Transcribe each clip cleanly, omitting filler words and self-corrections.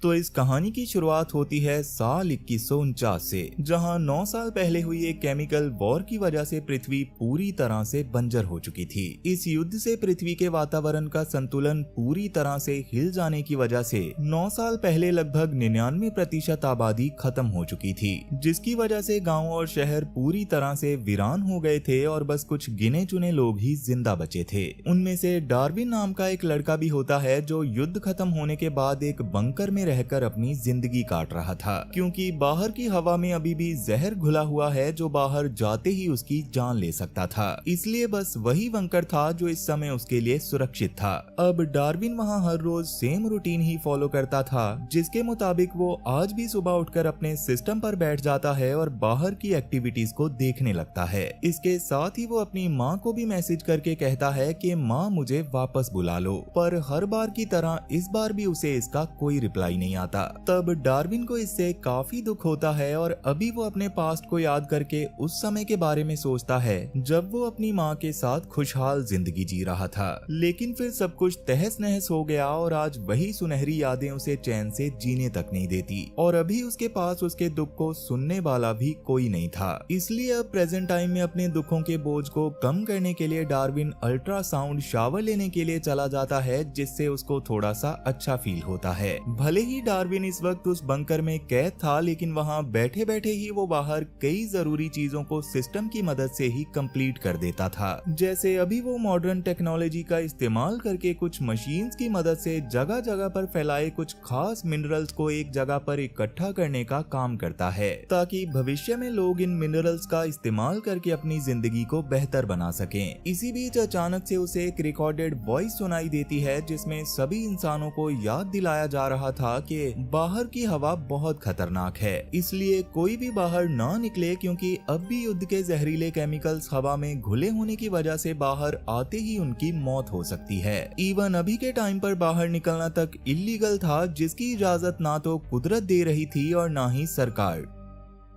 तो इस कहानी की शुरुआत होती है साल 2149 से, जहां 9 साल पहले हुई एक केमिकल वॉर की वजह से पृथ्वी पूरी तरह से बंजर हो चुकी थी। इस युद्ध से पृथ्वी के वातावरण का संतुलन पूरी तरह से हिल जाने की वजह से 9 साल पहले लगभग 99% आबादी खत्म हो चुकी थी, जिसकी वजह से गांव और शहर पूरी तरह से वीरान हो गए थे और बस कुछ गिने चुने लोग ही जिंदा बचे थे। उनमें से डार्विन नाम का एक लड़का भी होता है जो युद्ध खत्म होने के बाद एक बंकर में रहकर अपनी जिंदगी काट रहा था, क्योंकि बाहर की हवा में अभी भी जहर घुला हुआ है जो बाहर जाते ही उसकी जान ले सकता था। इसलिए बस वही बंकर था जो इस समय उसके लिए सुरक्षित था। अब डार्विन वहाँ हर रोज सेम रूटीन ही फॉलो करता था, जिसके मुताबिक वो आज भी सुबह उठकर अपने सिस्टम पर बैठ जाता है और बाहर की एक्टिविटीज को देखने लगता है। इसके साथ ही वो अपनी माँ को भी मैसेज करके कहता है कि माँ मुझे वापस बुला लो, पर हर बार की तरह इस बार भी उसे इसका कोई रिप्लाई नहीं आता। तब डार्विन को इससे काफी दुख होता है और अभी वो अपने पास्ट को याद करके उस समय के बारे में सोचता है जब वो अपनी माँ के साथ खुशहाल जिंदगी जी रहा था। लेकिन फिर सब कुछ तहस नहस हो गया और आज वही सुनहरी यादें उसे चैन से जीने तक नहीं देती, और अभी उसके पास उसके दुख को सुनने वाला भी कोई नहीं था। इसलिए अब प्रेजेंट टाइम में अपने दुखों के बोझ को कम करने के लिए डार्विन अल्ट्रासाउंड शावर लेने के लिए चला जाता है, जिससे उसको थोड़ा सा अच्छा फील होता है। भले ही डार्विन इस वक्त उस बंकर में कैद था, लेकिन वहाँ बैठे बैठे ही वो बाहर कई जरूरी चीजों को सिस्टम की मदद से ही कंप्लीट कर देता था। जैसे अभी वो मॉडर्न टेक्नोलॉजी का इस्तेमाल करके कुछ मशीन्स की मदद से जगह जगह पर फैलाए कुछ खास मिनरल्स को एक जगह पर इकट्ठा करने का काम करता है, ताकि भविष्य में लोग इन मिनरल्स का इस्तेमाल करके अपनी जिंदगी को बेहतर बना सकें। इसी बीच अचानक से उसे एक रिकॉर्डेड वॉइस सुनाई देती है, जिसमें सभी इंसानों को याद दिलाया जा रहा था कि बाहर की हवा बहुत खतरनाक है, इसलिए कोई भी बाहर ना निकले, क्योंकि अब भी युद्ध के जहरीले केमिकल्स हवा में घुले होने की वजह से बाहर आते ही उनकी मौत हो सकती है। इवन अभी के टाइम पर बाहर निकलना तक इलीगल था, जिसकी इजाजत ना तो कुदरत दे रही थी और ना ही सरकार।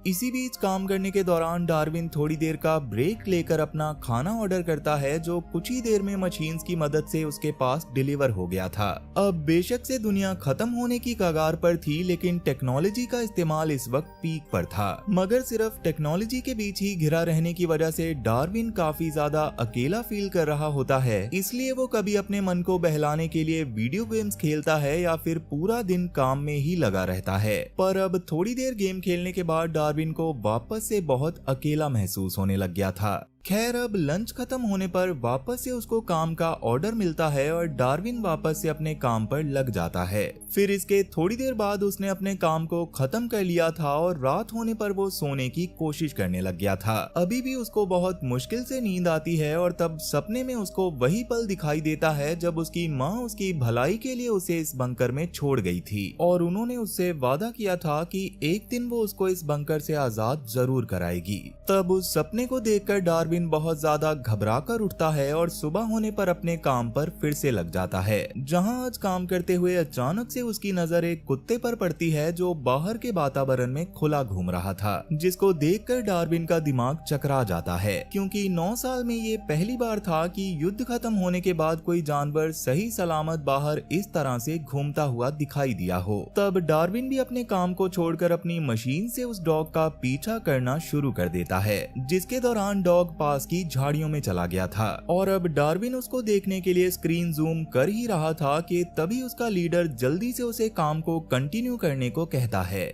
इसी बीच काम करने के दौरान डार्विन थोड़ी देर का ब्रेक लेकर अपना खाना ऑर्डर करता है, जो कुछ ही देर में मशीन्स की मदद से उसके पास डिलीवर हो गया था। अब बेशक से दुनिया खत्म होने की कगार पर थी, लेकिन टेक्नोलॉजी का इस्तेमाल इस वक्त पीक पर था। मगर सिर्फ टेक्नोलॉजी के बीच ही घिरा रहने की वजह से डार्विन काफी ज्यादा अकेला फील कर रहा होता है, इसलिए वो कभी अपने मन को बहलाने के लिए वीडियो गेम्स खेलता है या फिर पूरा दिन काम में ही लगा रहता है। पर अब थोड़ी देर गेम खेलने के बाद डार्विन को वापस से बहुत अकेला महसूस होने लग गया था। खैर अब लंच खत्म होने पर वापस से उसको काम का ऑर्डर मिलता है और डार्विन वापस से अपने काम पर लग जाता है। फिर इसके थोड़ी देर बाद उसने अपने काम को खत्म कर लिया था और रात होने पर वो सोने की कोशिश करने लग गया था। अभी भी उसको बहुत मुश्किल से नींद आती है और तब सपने में उसको वही पल दिखाई देता है जब उसकी माँ उसकी भलाई के लिए उसे इस बंकर में छोड़ गई थी, और उन्होंने उससे वादा किया था कि एक दिन वो उसको इस बंकर से आजाद जरूर कराएगी। तब उस सपने को देखकर डार्विन बहुत ज्यादा घबरा कर उठता है और सुबह होने पर अपने काम पर फिर से लग जाता है, जहां आज काम करते हुए अचानक से उसकी नजर एक कुत्ते पर पड़ती है जो बाहर के वातावरण में खुला घूम रहा था, जिसको देखकर डार्विन का दिमाग चकरा जाता है, क्योंकि 9 साल में ये पहली बार था कि युद्ध खत्म होने के बाद कोई जानवर सही सलामत बाहर इस तरह से घूमता हुआ दिखाई दिया हो। तब डार्विन भी अपने काम को छोड़कर अपनी मशीन से उस डॉग का पीछा करना शुरू कर देता है, जिसके दौरान डॉग पास की झाड़ियों में चला गया था, और अब डार्विन उसको देखने के लिए स्क्रीन जूम कर ही रहा था कि तभी उसका लीडर जल्दी से उसे काम को कंटिन्यू करने को कहता है।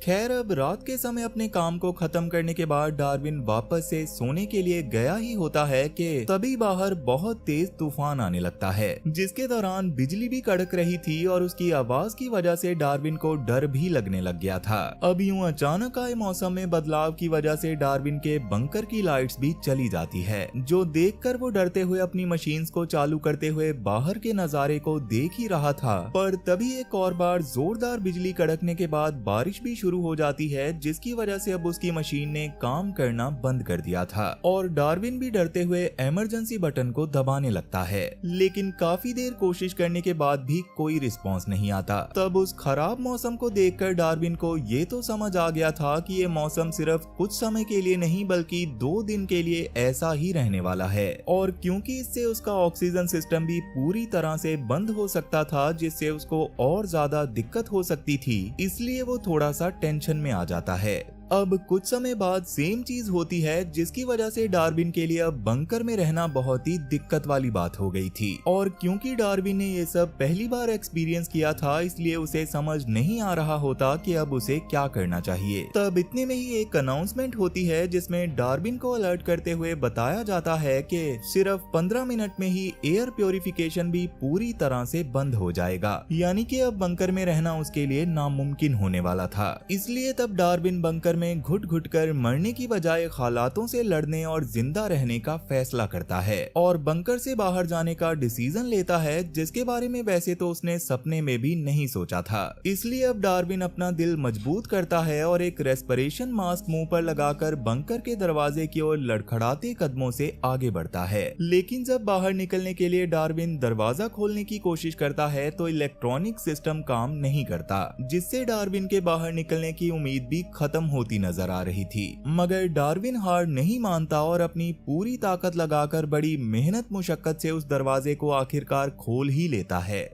खैर अब रात के समय अपने काम को खत्म करने के बाद डार्विन वापस से सोने के लिए गया ही होता है कि तभी बाहर बहुत तेज तूफान आने लगता है, जिसके दौरान बिजली भी कड़क रही थी और उसकी आवाज की वजह से डार्विन को डर भी लगने लग गया था। अब यूं अचानक आए मौसम में बदलाव की वजह से डार्विन के बंकर की लाइट्स भी चली जाती है, जो देखकर वो डरते हुए अपनी मशीन्स को चालू करते हुए बाहर के नजारे को देख ही रहा था। पर तभी एक और बार जोरदार बिजली कड़कने के बाद बारिश भी शुरू हो जाती है, जिसकी वजह से अब उसकी मशीन ने काम करना बंद कर दिया था और डार्विन भी डरते हुए इमरजेंसी बटन को दबाने लगता है। लेकिन काफी देर कोशिश करने के बाद भी कोई रिस्पॉन्स नहीं आता। तब उस खराब मौसम को देखकर डार्विन को ये तो समझ आ गया था कि ये मौसम सिर्फ कुछ समय के लिए नहीं बल्कि 2 दिन के लिए ऐसा ही रहने वाला है। और क्योंकि इससे उसका ऑक्सीजन सिस्टम भी पूरी तरह से बंद हो सकता था, जिससे उसको और ज्यादा दिक्कत हो सकती थी, इसलिए वो थोड़ा सा टेंशन में आ जाता है। अब कुछ समय बाद सेम चीज होती है, जिसकी वजह से डार्विन के लिए अब बंकर में रहना बहुत ही दिक्कत वाली बात हो गई थी। और क्योंकि डार्विन ने ये सब पहली बार एक्सपीरियंस किया था, इसलिए उसे समझ नहीं आ रहा होता कि अब उसे क्या करना चाहिए। तब इतने में ही एक अनाउंसमेंट होती है, जिसमें डार्विन को अलर्ट करते हुए बताया जाता है कि सिर्फ 15 मिनट में ही एयर प्योरिफिकेशन भी पूरी तरह से बंद हो जाएगा, यानी कि अब बंकर में रहना उसके लिए नामुमकिन होने वाला था। इसलिए तब डार्विन बंकर में घुट घुट कर मरने की बजाय हालातों से लड़ने और जिंदा रहने का फैसला करता है और बंकर से बाहर जाने का डिसीजन लेता है, जिसके बारे में वैसे तो उसने सपने में भी नहीं सोचा था। इसलिए अब डार्विन अपना दिल मजबूत करता है और एक रेस्पिरेशन मास्क मुंह पर लगाकर बंकर के दरवाजे की ओर लड़खड़ाते कदमों से आगे बढ़ता है। लेकिन जब बाहर निकलने के लिए डार्विन दरवाजा खोलने की कोशिश करता है तो इलेक्ट्रॉनिक सिस्टम काम नहीं करता, जिससे डार्विन के बाहर निकलने की उम्मीद भी खत्म होती नजर आ रही थी। मगर डार्विन हार नहीं मानता और अपनी पूरी ताकत लगाकर बड़ी मेहनत मुशक्कत से उस दरवाजे को आखिरकार खोल ही लेता है,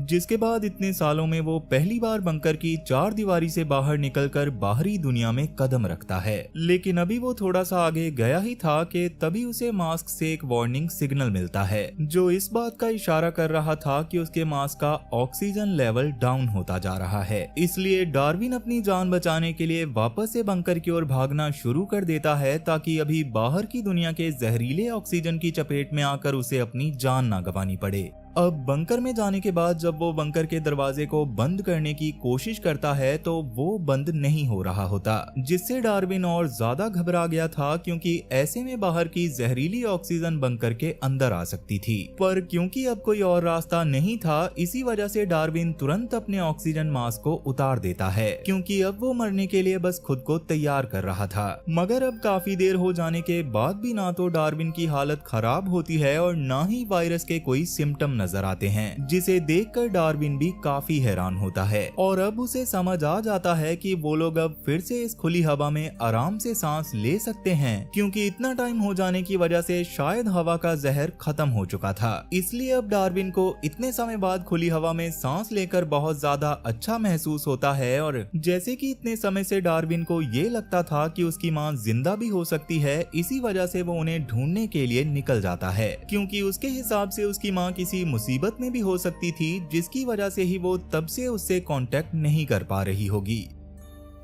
जिसके बाद इतने सालों में वो पहली बार बंकर की 4 दीवारी से बाहर निकलकर बाहरी दुनिया में कदम रखता है। लेकिन अभी वो थोड़ा सा आगे गया ही था कि तभी उसे मास्क से एक वार्निंग सिग्नल मिलता है, जो इस बात का इशारा कर रहा था कि उसके मास्क का ऑक्सीजन लेवल डाउन होता जा रहा है। इसलिए डार्विन अपनी जान बचाने के लिए वापस से बंकर की ओर भागना शुरू कर देता है, ताकि अभी बाहर की दुनिया के जहरीले ऑक्सीजन की चपेट में आकर उसे अपनी जान ना गंवानी पड़े। अब बंकर में जाने के बाद जब वो बंकर के दरवाजे को बंद करने की कोशिश करता है तो वो बंद नहीं हो रहा होता, जिससे डार्विन और ज्यादा घबरा गया था, क्योंकि ऐसे में बाहर की जहरीली ऑक्सीजन बंकर के अंदर आ सकती थी। पर क्योंकि अब कोई और रास्ता नहीं था, इसी वजह से डार्विन तुरंत अपने ऑक्सीजन मास्क को उतार देता है, क्योंकि अब वो मरने के लिए बस खुद को तैयार कर रहा था। मगर अब काफी देर हो जाने के बाद भी ना तो डार्विन की हालत खराब होती है और ना ही वायरस के कोई सिम्टम नजर आते हैं, जिसे देखकर डार्विन भी काफी हैरान होता है। और अब उसे समझ आ जाता है कि वो लोग अब फिर से इस खुली हवा में आराम से सांस ले सकते हैं, क्योंकि इतना टाइम हो जाने की वजह से शायद हवा का जहर खत्म हो चुका था। इसलिए अब डार्विन को इतने समय बाद खुली हवा में सांस लेकर बहुत ज्यादा अच्छा महसूस होता है। और जैसे कि इतने समय से डार्विन को ये लगता था कि उसकी माँ जिंदा भी हो सकती है, इसी वजह से वो उन्हें ढूंढने के लिए निकल जाता है, क्योंकि उसके हिसाब से उसकी माँ किसी मुसीबत में भी हो सकती थी, जिसकी वजह से ही वो तब से उससे कांटेक्ट नहीं कर पा रही होगी।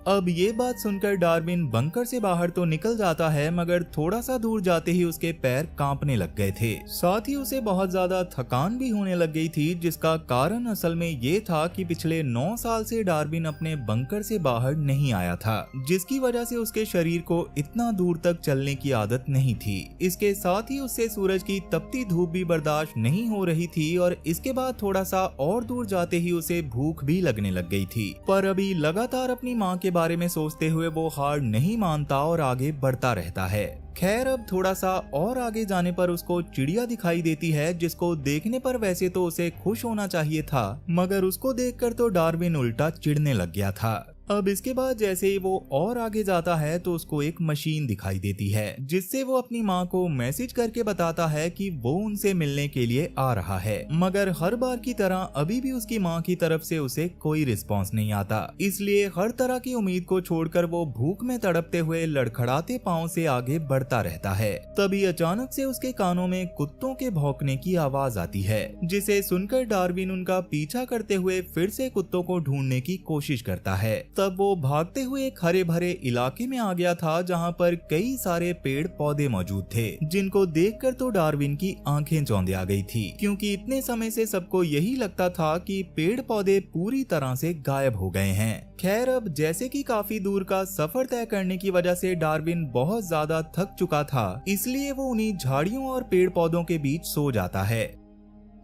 अब ये बात सुनकर डार्विन बंकर से बाहर तो निकल जाता है, मगर थोड़ा सा दूर जाते ही उसके पैर कांपने लग गए थे। साथ ही उसे बहुत ज्यादा थकान भी होने लग गई थी, जिसका कारण असल में ये था कि पिछले 9 साल से डार्विन अपने बंकर से बाहर नहीं आया था, जिसकी वजह से उसके शरीर को इतना दूर तक चलने की आदत नहीं थी। इसके साथ ही उससे सूरज की तपती धूप भी बर्दाश्त नहीं हो रही थी, और इसके बाद थोड़ा सा और दूर जाते ही उसे भूख भी लगने लग गई थी। पर अभी लगातार अपनी माँ के बारे में सोचते हुए वो हार नहीं मानता और आगे बढ़ता रहता है। खैर, अब थोड़ा सा और आगे जाने पर उसको चिड़िया दिखाई देती है, जिसको देखने पर वैसे तो उसे खुश होना चाहिए था, मगर उसको देखकर तो डार्विन उल्टा चिढ़ने लग गया था। अब इसके बाद जैसे ही वो और आगे जाता है तो उसको एक मशीन दिखाई देती है, जिससे वो अपनी माँ को मैसेज करके बताता है कि वो उनसे मिलने के लिए आ रहा है। मगर हर बार की तरह अभी भी उसकी माँ की तरफ से उसे कोई रिस्पांस नहीं आता, इसलिए हर तरह की उम्मीद को छोड़कर वो भूख में तड़पते हुए लड़खड़ाते पांव से आगे बढ़ता रहता है। तभी अचानक से उसके कानों में कुत्तों के भौंकने की आवाज आती है, जिसे सुनकर डार्विन उनका पीछा करते हुए फिर से कुत्तों को ढूंढने की कोशिश करता है। तब वो भागते हुए एक हरे भरे इलाके में आ गया था, जहाँ पर कई सारे पेड़ पौधे मौजूद थे, जिनको देखकर तो डार्विन की आंखें चौंधे आ गई थी, क्योंकि इतने समय से सबको यही लगता था कि पेड़ पौधे पूरी तरह से गायब हो गए हैं। खैर, अब जैसे कि काफी दूर का सफर तय करने की वजह से डार्विन बहुत ज्यादा थक चुका था, इसलिए वो उन्हीं झाड़ियों और पेड़ पौधों के बीच सो जाता है।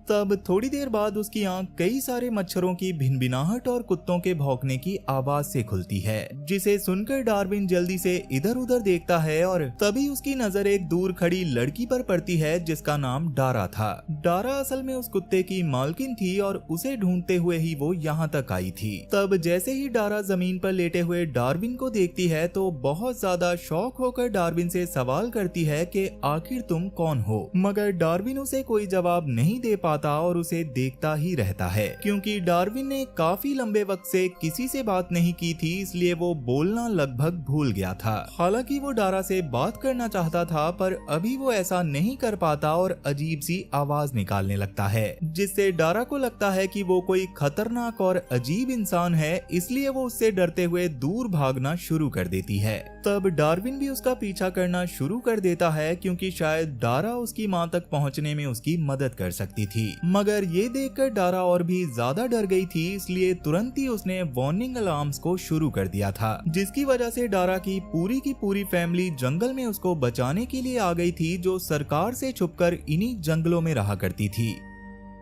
तब थोड़ी देर बाद उसकी आंख कई सारे मच्छरों की भिनभिनाहट और कुत्तों के भौंकने की आवाज से खुलती है, जिसे सुनकर डार्विन जल्दी से इधर उधर देखता है और तभी उसकी नजर एक दूर खड़ी लड़की पर पड़ती है जिसका नाम डारा था। डारा असल में उस कुत्ते की मालकिन थी और उसे ढूंढते हुए ही वो यहाँ तक आई थी। तब जैसे ही डारा जमीन पर लेटे हुए डार्विन को देखती है तो बहुत ज्यादा शौक होकर डार्विन से सवाल करती है कि आखिर तुम कौन हो, मगर डार्विन उसे कोई जवाब नहीं दे पाता और उसे देखता ही रहता है। क्योंकि डार्विन ने काफी लंबे वक्त से किसी से बात नहीं की थी, इसलिए वो बोलना लगभग भूल गया था। हालांकि वो डारा से बात करना चाहता था, पर अभी वो ऐसा नहीं कर पाता और अजीब सी आवाज निकालने लगता है, जिससे डारा को लगता है कि वो कोई खतरनाक और अजीब इंसान है, इसलिए वो उससे डरते हुए दूर भागना शुरू कर देती है। तब डार्विन भी उसका पीछा करना शुरू कर देता है, क्योंकि शायद डारा उसकी माँ तक पहुँचने में उसकी मदद कर सकती थी। मगर ये देखकर डारा और भी ज्यादा डर गई थी, इसलिए तुरंत ही उसने वार्निंग अलार्म्स को शुरू कर दिया था, जिसकी वजह से डारा की पूरी फैमिली जंगल में उसको बचाने के लिए आ गई थी, जो सरकार से छुपकर इन्हीं जंगलों में रहा करती थी।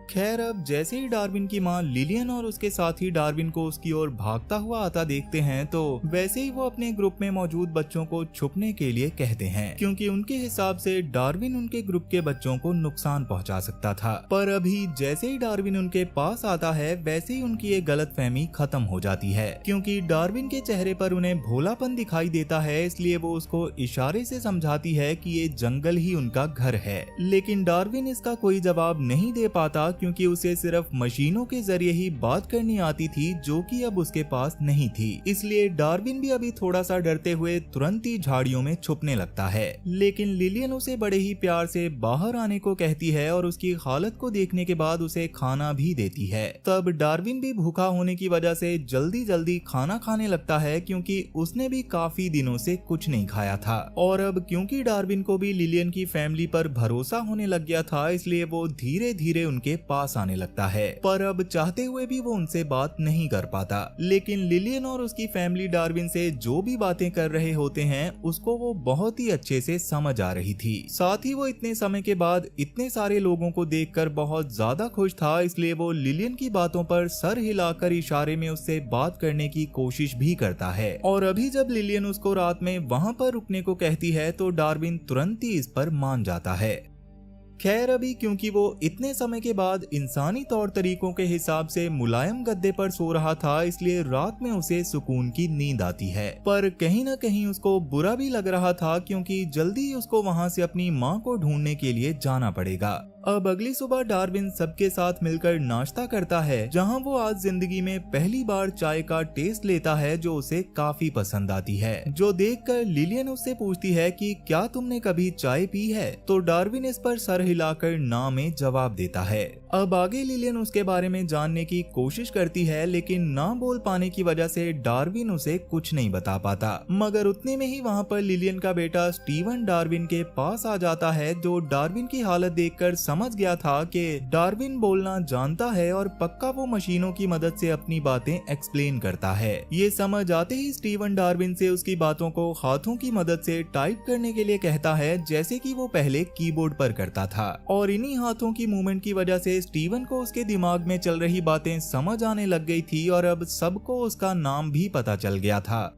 खैर, अब जैसे ही डार्विन की माँ लिलियन और उसके साथी डार्विन को उसकी ओर भागता हुआ आता देखते हैं, तो वैसे ही वो अपने ग्रुप में मौजूद बच्चों को छुपने के लिए कहते हैं, क्योंकि उनके हिसाब से डार्विन उनके ग्रुप के बच्चों को नुकसान पहुंचा सकता था। पर अभी जैसे ही डार्विन उनके पास आता है, वैसे ही उनकी ये गलतफहमी खत्म हो जाती है, क्योंकि डार्विन के चेहरे पर उन्हें भोलापन दिखाई देता है, इसलिए वो उसको इशारे से समझाती है कि ये जंगल ही उनका घर है। लेकिन डार्विन इसका कोई जवाब नहीं दे पाता, क्योंकि उसे सिर्फ मशीनों के जरिए ही बात करनी आती थी, जो कि अब उसके पास नहीं थी। इसलिए डार्विन भी अभी थोड़ा सा डरते हुए तुरंत ही झाड़ियों में छुपने लगता है। लेकिन लिलियन उसे बड़े ही प्यार से बाहर आने को कहती है और उसकी हालत को देखने के बाद उसे खाना भी देती है। तब डार्विन भी भूखा होने की वजह से जल्दी जल्दी खाना खाने लगता है, क्योंकि उसने भी काफी दिनों से कुछ नहीं खाया था। और अब क्योंकि डार्विन को भी लिलियन की फैमिली पर भरोसा होने लग गया था, इसलिए वो धीरे धीरे उनके पास आने लगता है। पर अब चाहते हुए भी वो उनसे बात नहीं कर पाता। लेकिन लिलियन और उसकी फैमिली डार्विन से जो भी बातें कर रहे होते हैं, उसको वो बहुत ही अच्छे से समझ आ रही थी। साथ ही वो इतने समय के बाद इतने सारे लोगों को देखकर बहुत ज्यादा खुश था, इसलिए वो लिलियन की बातों पर सर हिलाकर इशारे में उससे बात करने की कोशिश भी करता है। और अभी जब लिलियन उसको रात में वहाँ पर रुकने को कहती है, तो डार्विन तुरंत ही इस पर मान जाता है। खैर, अभी क्योंकि वो इतने समय के बाद इंसानी तौर तरीकों के हिसाब से मुलायम गद्दे पर सो रहा था, इसलिए रात में उसे सुकून की नींद आती है। पर कहीं न कहीं उसको बुरा भी लग रहा था, क्योंकि जल्दी ही उसको वहाँ से अपनी माँ को ढूंढने के लिए जाना पड़ेगा। अब अगली सुबह डार्विन सबके साथ मिलकर नाश्ता करता है, जहां वो आज जिंदगी में पहली बार चाय का टेस्ट लेता है, जो उसे काफी पसंद आती है। जो देखकर लिलियन उससे पूछती है कि क्या तुमने कभी चाय पी है, तो डार्विन इस पर सर हिलाकर ना में जवाब देता है। अब आगे लिलियन उसके बारे में जानने की कोशिश करती है, लेकिन ना बोल पाने की वजह से डार्विन उसे कुछ नहीं बता पाता। मगर उतने में ही वहाँ पर लिलियन का बेटा स्टीवन डार्विन के पास आ जाता है, जो डार्विन की हालत देखकर समझ गया था कि डार्विन बोलना जानता है और पक्का वो मशीनों की मदद से अपनी बातें एक्सप्लेन करता है। ये समझ आते ही स्टीवन डार्विन से उसकी बातों को हाथों की मदद से टाइप करने के लिए कहता है, जैसे कि वो पहले कीबोर्ड पर करता था। और इन्हीं हाथों की मूवमेंट की वजह से स्टीवन को उसके दिमाग में चल रही बातें समझ आने लग गई थी, और अब सबको उसका नाम भी पता चल गया था।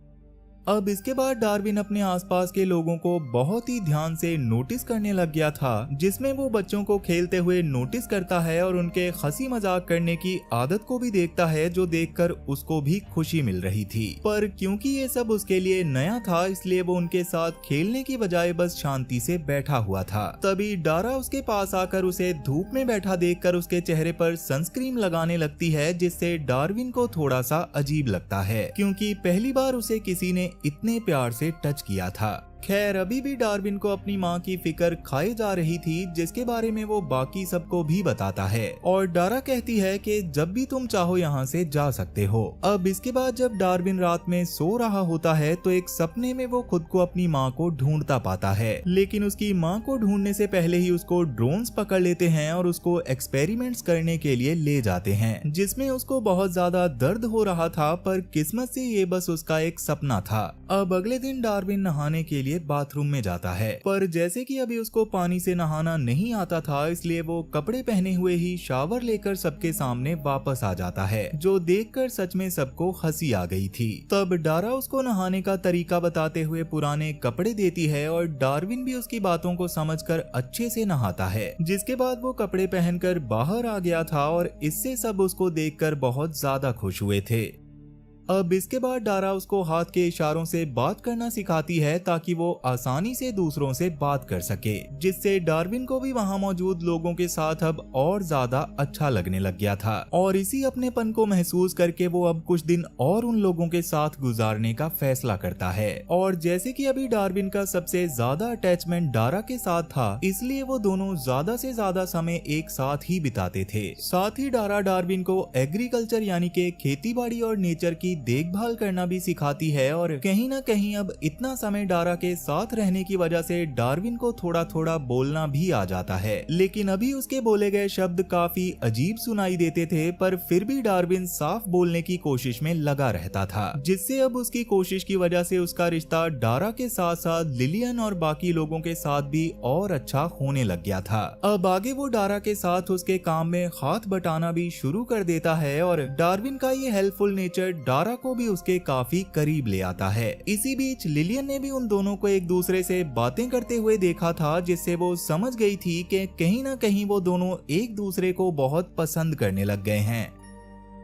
अब इसके बाद डार्विन अपने आसपास के लोगों को बहुत ही ध्यान से नोटिस करने लग गया था, जिसमें वो बच्चों को खेलते हुए नोटिस करता है और उनके हंसी मजाक करने की आदत को भी देखता है, जो देखकर उसको भी खुशी मिल रही थी। पर क्योंकि ये सब उसके लिए नया था, इसलिए वो उनके साथ खेलने की बजाय बस शांति से बैठा हुआ था। तभी डारा उसके पास आकर उसे धूप में बैठा देखकर उसके चेहरे पर सनस्क्रीन लगाने लगती है, जिससे डार्विन को थोड़ा सा अजीब लगता है, क्योंकि पहली बार उसे किसी ने इतने प्यार से टच किया था। खैर, अभी भी डार्विन को अपनी माँ की फिक्र खाई जा रही थी, जिसके बारे में वो बाकी सबको भी बताता है। और डारा कहती है कि जब भी तुम चाहो यहाँ से जा सकते हो। अब इसके बाद जब डार्विन रात में सो रहा होता है, तो एक सपने में वो खुद को अपनी माँ को ढूंढता पाता है। लेकिन उसकी माँ को ढूंढने से पहले ही उसको ड्रोन्स पकड़ लेते हैं और उसको एक्सपेरिमेंट्स करने के लिए ले जाते हैं, जिसमें उसको बहुत ज्यादा दर्द हो रहा था, पर किस्मत से ये बस उसका एक सपना था। अब अगले दिन डार्विन नहाने के लिए लिए बाथरूम में जाता है, पर जैसे कि अभी उसको पानी से नहाना नहीं आता था, इसलिए वो कपड़े पहने हुए ही शावर लेकर सबके सामने वापस आ जाता है, जो देखकर सच में सबको हंसी आ गई थी। तब डारा उसको नहाने का तरीका बताते हुए पुराने कपड़े देती है और डार्विन भी उसकी बातों को समझकर अच्छे से नहाता है, जिसके बाद वो कपड़े पहनकर बाहर आ गया था और इससे सब उसको देखकर बहुत ज्यादा खुश हुए थे। अब इसके बाद डारा उसको हाथ के इशारों से बात करना सिखाती है ताकि वो आसानी से दूसरों से बात कर सके, जिससे डार्विन को भी वहाँ मौजूद लोगों के साथ अब और ज्यादा अच्छा लगने लग गया था और इसी अपनेपन को महसूस करके वो अब कुछ दिन और उन लोगों के साथ गुजारने का फैसला करता है। और जैसे कि अभी डार्विन का सबसे ज्यादा अटैचमेंट डारा के साथ था, इसलिए वो दोनों ज्यादा से ज्यादा समय एक साथ ही बिताते थे। साथ ही डारा डार्विन को एग्रीकल्चर यानी के खेती बाड़ी और नेचर की देखभाल करना भी सिखाती है और कहीं ना कहीं अब इतना समय डारा के साथ रहने की वजह से डार्विन को थोड़ा थोड़ा बोलना भी आ जाता है, लेकिन अभी उसके बोले गए शब्द काफी अजीब सुनाई देते थे, पर फिर भी डार्विन साफ बोलने की कोशिश में लगा रहता था, जिससे अब उसकी कोशिश की वजह से उसका रिश्ता डारा के साथ साथ लिलियन और बाकी लोगों के साथ भी और अच्छा होने लग गया था। अब आगे वो डारा के साथ उसके काम में हाथ बटाना भी शुरू कर देता है और डार्विन का ये हेल्पफुल नेचर डारा को भी उसके काफी करीब ले आता है। इसी बीच लिलियन ने भी उन दोनों को एक दूसरे से बातें करते हुए देखा था, जिससे वो समझ गई थी कि कहीं ना कहीं वो दोनों एक दूसरे को बहुत पसंद करने लग गए हैं।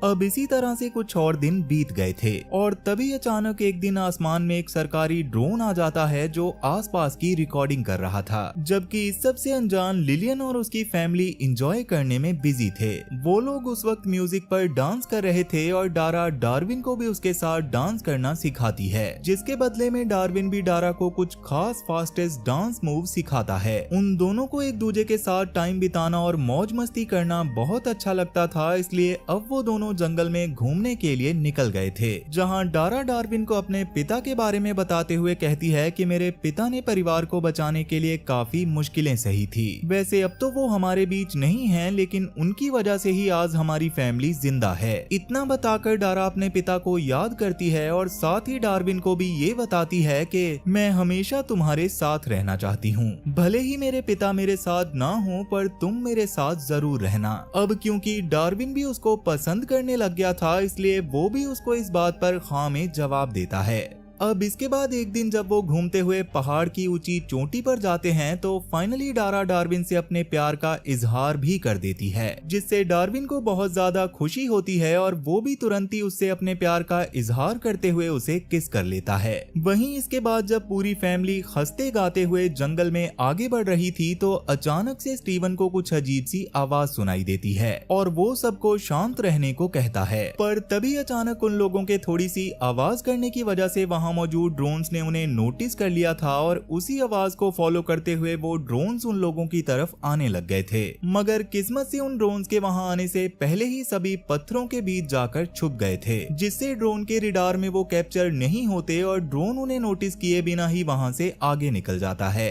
अब इसी तरह से कुछ और दिन बीत गए थे और तभी अचानक एक दिन आसमान में एक सरकारी ड्रोन आ जाता है जो आसपास की रिकॉर्डिंग कर रहा था, जबकि इस सब से अनजान लिलियन और उसकी फैमिली एंजॉय करने में बिजी थे। वो लोग उस वक्त म्यूजिक पर डांस कर रहे थे और डारा डार्विन को भी उसके साथ डांस करना सिखाती है, जिसके बदले में डार्विन भी डारा को कुछ खास फास्टेस्ट डांस मूव सिखाता है। उन दोनों को एक दूसरे के साथ टाइम बिताना और मौज मस्ती करना बहुत अच्छा लगता था, इसलिए अब वो दोनों जंगल में घूमने के लिए निकल गए थे, जहां डारा डार्विन को अपने पिता के बारे में बताते हुए कहती है कि मेरे पिता ने परिवार को बचाने के लिए काफी मुश्किलें सही थी। वैसे अब तो वो हमारे बीच नहीं हैं, लेकिन उनकी वजह से ही आज हमारी फैमिली जिंदा है। इतना बताकर डारा अपने पिता को याद करती है और साथ ही डार्विन को भी ये बताती है कि मैं हमेशा तुम्हारे साथ रहना चाहती हूँ, भले ही मेरे पिता मेरे साथ ना हो, पर तुम मेरे साथ जरूर रहना। अब क्योंकि डार्विन भी उसको पसंद करने लग गया था, इसलिए वो भी उसको इस बात पर हाँ में जवाब देता है। अब इसके बाद एक दिन जब वो घूमते हुए पहाड़ की ऊंची चोटी पर जाते हैं तो फाइनली डारा डार्विन से अपने प्यार का इजहार भी कर देती है, जिससे डार्विन को बहुत ज्यादा खुशी होती है और वो भी तुरंत ही उससे अपने प्यार का इजहार करते हुए उसे किस कर लेता है। वहीं इसके बाद जब पूरी फैमिली हंसते गाते हुए जंगल में आगे बढ़ रही थी तो अचानक से स्टीवन को कुछ अजीब सी आवाज सुनाई देती है और वो सबको शांत रहने को कहता है, पर तभी अचानक उन लोगों के थोड़ी सी आवाज करने की वजह से वहाँ मौजूद ड्रोन्स ने उन्हें नोटिस कर लिया था और उसी आवाज को फॉलो करते हुए वो ड्रोन्स उन लोगों की तरफ आने लग गए थे। मगर किस्मत से उन ड्रोन्स के वहां आने से पहले ही सभी पत्थरों के बीच जाकर छुप गए थे, जिससे ड्रोन के रिडार में वो कैप्चर नहीं होते और ड्रोन उन्हें नोटिस किए बिना ही वहां से आगे निकल जाता है।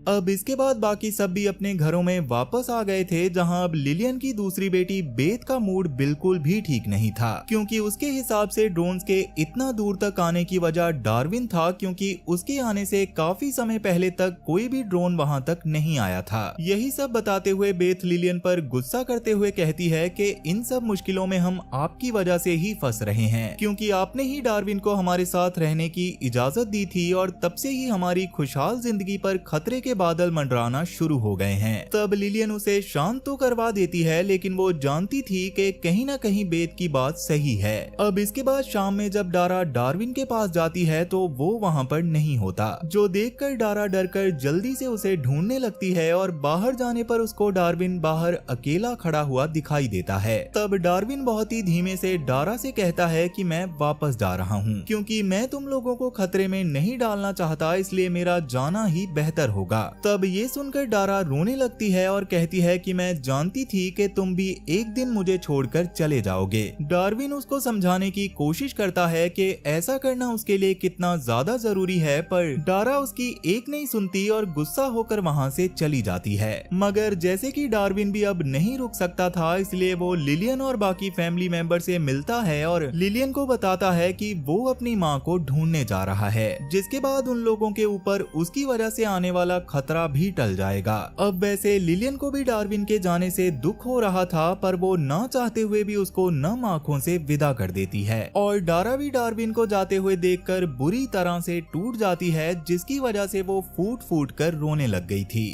अब इसके बाद बाकी सब भी अपने घरों में वापस आ गए थे, जहां अब लिलियन की दूसरी बेटी बेथ का मूड बिल्कुल भी ठीक नहीं था, क्योंकि उसके हिसाब से ड्रोन्स के इतना दूर तक आने की वजह डार्विन था, क्योंकि उसके आने से काफी समय पहले तक कोई भी ड्रोन वहां तक नहीं आया था। यही सब बताते हुए बेथ लिलियन पर गुस्सा करते हुए कहती है कि इन सब मुश्किलों में हम आपकी वजह से ही फंस रहे हैं, क्योंकि आपने ही डार्विन को हमारे साथ रहने की इजाजत दी थी और तब से ही हमारी खुशहाल जिंदगी पर खतरे के बादल मंडराना शुरू हो गए हैं। तब लिलियन उसे शांत तो करवा देती है, लेकिन वो जानती थी कि कहीं ना कहीं बेथ की बात सही है। अब इसके बाद शाम में जब डारा डार्विन के पास जाती है तो वो वहाँ पर नहीं होता, जो देखकर डारा डरकर जल्दी से उसे ढूंढने लगती है और बाहर जाने पर उसको डार्विन बाहर अकेला खड़ा हुआ दिखाई देता है। तब डार्विन बहुत ही धीमे से डारा से कहता है कि मैं वापस जा रहा हूँ, क्योंकि मैं तुम लोगों को खतरे में नहीं डालना चाहता, इसलिए मेरा जाना ही बेहतर होगा। होगा। तब ये सुनकर डारा रोने लगती है और कहती है कि मैं जानती थी कि तुम भी एक दिन मुझे छोड़कर चले जाओगे। डार्विन उसको समझाने की कोशिश करता है कि ऐसा करना उसके लिए कितना ज्यादा जरूरी है, पर डारा उसकी एक नहीं सुनती और गुस्सा होकर वहाँ से चली जाती है। मगर जैसे कि डार्विन भी अब नहीं रुक सकता था, इसलिए वो लिलियन और बाकी फैमिली मेंबर से मिलता है और लिलियन को बताता है कि वो अपनी माँ को ढूंढने जा रहा है, जिसके बाद उन लोगों के ऊपर उसकी वजह से आने वाला खतरा भी टल जाएगा। अब वैसे लिलियन को भी डार्विन के जाने से दुख हो रहा था, पर वो ना चाहते हुए भी उसको नम आंखों से विदा कर देती है और डारा भी डार्विन को जाते हुए देखकर बुरी तरह से टूट जाती है, जिसकी वजह से वो फूट फूट कर रोने लग गई थी।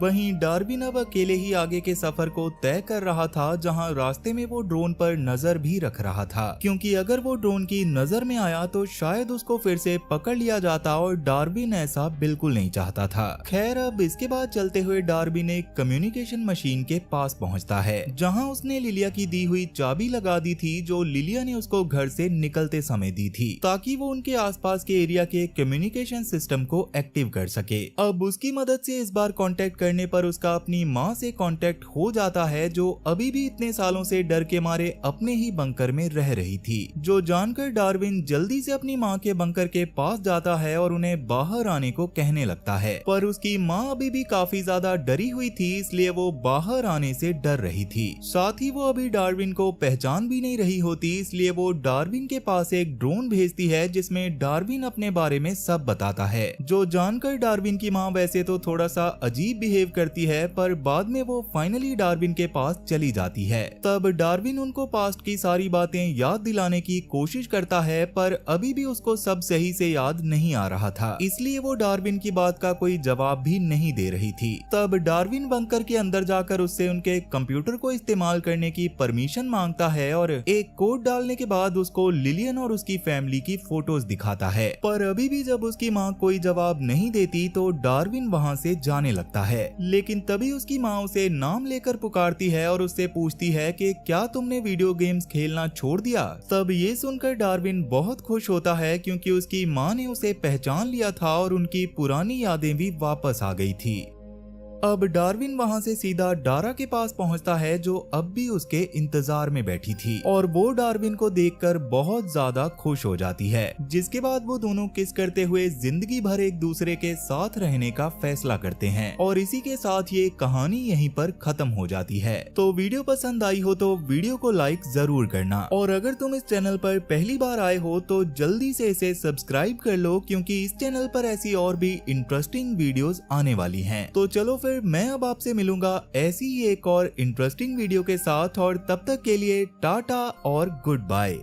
वहीं डार्विन अब अकेले ही आगे के सफर को तय कर रहा था, जहां रास्ते में वो ड्रोन पर नजर भी रख रहा था, क्योंकि अगर वो ड्रोन की नजर में आया तो शायद उसको फिर से पकड़ लिया जाता और डार्विन ऐसा बिल्कुल नहीं चाहता था। खैर, अब इसके बाद चलते हुए डार्विन एक कम्युनिकेशन मशीन के पास पहुंचता है, जहां उसने लिलिया की दी हुई चाबी लगा दी थी, जो लिलिया ने उसको घर से निकलते समय दी थी, ताकि वो उनके आसपास के एरिया के कम्युनिकेशन सिस्टम को एक्टिव कर सके। अब उसकी मदद से इस बार कांटेक्ट करने पर उसका अपनी माँ से कांटेक्ट हो जाता है, जो अभी भी इतने सालों से डर के मारे अपने ही बंकर में रह रही थी। जो जानकर डार्विन जल्दी से अपनी माँ के बंकर के पास जाता है और उन्हें बाहर आने को कहने लगता है, पर उसकी माँ अभी भी काफी ज्यादा डरी हुई थी, इसलिए वो बाहर आने से डर रही थी। साथ ही वो अभी डार्विन को पहचान भी नहीं रही होती, इसलिए वो डार्विन के पास एक ड्रोन भेजती है, जिसमें डार्विन अपने बारे में सब बताता है। जो जानकर डार्विन की माँ वैसे तो थोड़ा सा अजीब बिहेव करती है, पर बाद में वो फाइनली डार्विन के पास चली जाती है। तब डार्विन उनको पास्ट की सारी बातें याद दिलाने की कोशिश करता है, पर अभी भी उसको सब सही से याद नहीं आ रहा था, इसलिए वो डार्विन की बात का कोई जवाब भी नहीं दे रही थी। तब डार्विन बंकर के अंदर जाकर उससे उनके कंप्यूटर को इस्तेमाल करने की परमिशन मांगता है और एक कोड डालने के बाद उसको लिलियन और उसकी फैमिली की फोटोज दिखाता है, पर अभी भी जब उसकी माँ कोई जवाब नहीं देती तो डार्विन वहाँ से जाने लगता है। लेकिन तभी उसकी माँ उसे नाम लेकर पुकारती है और उससे पूछती है कि क्या तुमने वीडियो गेम्स खेलना छोड़ दिया। तब ये सुनकर डार्विन बहुत खुश होता है, क्योंकि उसकी माँ ने उसे पहचान लिया था और उनकी पुरानी यादें भी वापस आ गई थी। अब डार्विन वहां से सीधा डारा के पास पहुंचता है, जो अब भी उसके इंतजार में बैठी थी, और वो डार्विन को देखकर बहुत ज्यादा खुश हो जाती है, जिसके बाद वो दोनों किस करते हुए जिंदगी भर एक दूसरे के साथ रहने का फैसला करते हैं। और इसी के साथ ये कहानी यहीं पर खत्म हो जाती है। तो वीडियो पसंद आई हो तो वीडियो को लाइक जरूर करना, और अगर तुम इस चैनल पर पहली बार आए हो तो जल्दी से इसे सब्सक्राइब कर लो, क्योंकि इस चैनल पर ऐसी और भी इंटरेस्टिंग वीडियोस आने वाली हैं। तो चलो फिर मैं अब आपसे मिलूंगा ऐसी ही एक और इंटरेस्टिंग वीडियो के साथ, और तब तक के लिए टाटा और गुड बाय।